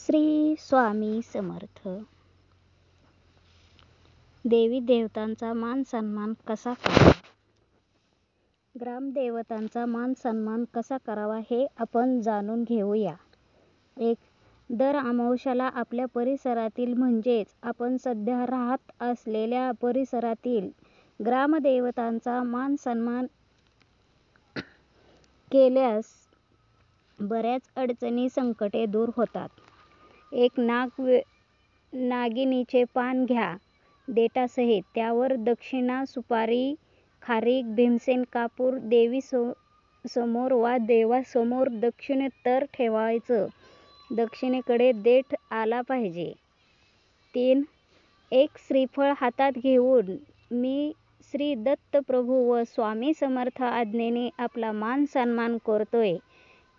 श्री स्वामी समर्थ. देवी देवतांचा मान सन्मान कसा करावा? ग्रामदेवतांचा मान सन्मान कसा करावा हे आपण जाणून घेऊया. 1. दर अमावास्येला आपल्या परिसरातील म्हणजेच आपण सध्या राहत असलेल्या परिसरातील ग्रामदेवतांचा मान सन्मान केल्यास बऱ्याच अडचणी संकटे दूर होतात. 1. नागिनीचे पान घ्या देठासहित. त्यावर दक्षिणा, सुपारी, खारीक, भीमसेन कापूर देवी समोर वा देवासमोर दक्षिणेतर ठेवायचं. दक्षिणेकडे देठ आला पाहिजे. 3. एक श्रीफळ हातात घेऊन मी श्री दत्तप्रभू व स्वामी समर्थ आज्ञेने आपला मान सन्मान करतोय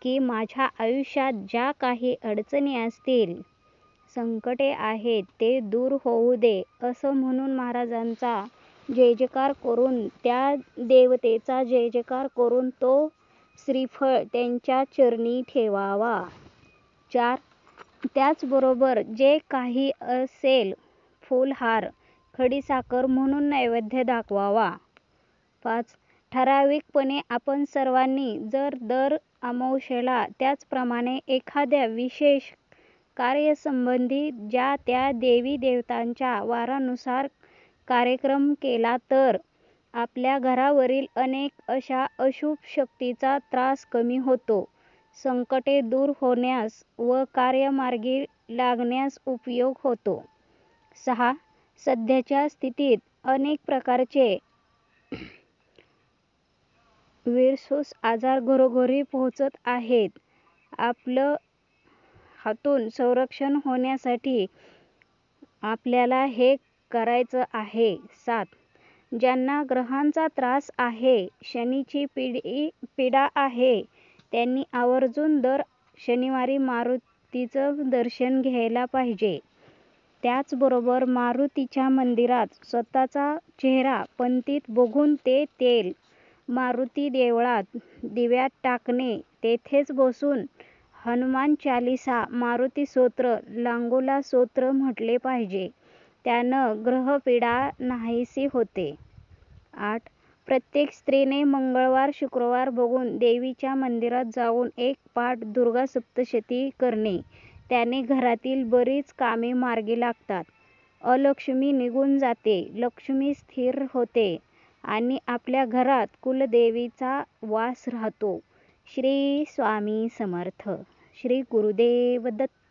की माझ्या आयुष्यात ज्या काही अडचणी असतील, संकटे आहेत ते दूर होऊ दे असं म्हणून महाराजांचा जयजयकार करून, त्या देवतेचा जयजयकार करून तो श्रीफळ त्यांच्या चरणी ठेवावा. 4. त्याचबरोबर जे काही असेल फूलहार, खडीसाखर म्हणून नैवेद्य दाखवावा. 5. ठराविकपणे आपण सर्वांनी जर दर अमावास्येला त्याचप्रमाणे एखाद्या विशेष कार्यासंबंधी ज्या त्या देवी देवतांच्या वारानुसार कार्यक्रम केला तर आपल्या घरावरील अनेक अशा अशुभ शक्तींचा त्रास कमी होतो, संकटे दूर होण्यास व कार्यमार्गी लागण्यास उपयोग होतो. 6. सध्याच्या स्थितीत अनेक प्रकारचे व्हायरस आजार घरोघरी पोहोचत आहेत. आपलं हातून संरक्षण होण्यासाठी आपल्याला हे करायचं आहे. 7. ज्यांना ग्रहांचा त्रास आहे, शनीची पीडा आहे, त्यांनी आवर्जून दर शनिवारी मारुतीचं दर्शन घ्यायला पाहिजे. त्याचबरोबर मारुतीच्या मंदिरात स्वतःचा चेहरा पंतीत बघून ते तेल मारुती देवळात दिव्यात टाकणे, तेथेच बसून हनुमान चालीसा, मारुती स्तोत्र, लांगोला स्तोत्र म्हटले पाहिजे. त्यानं ग्रहपीडा नाहीशी होते. 8. प्रत्येक स्त्रीने मंगळवार, शुक्रवार बघून देवीच्या मंदिरात जाऊन एक पाठ दुर्गा सप्तशती करणे. त्याने घरातील बरीच कामे मार्गी लागतात. अलक्ष्मी निघून जाते, लक्ष्मी स्थिर होते आणि आपल्या घरात कुलदेवीचा वास राहतो. श्री स्वामी समर्थ. श्री गुरुदेव दत्त.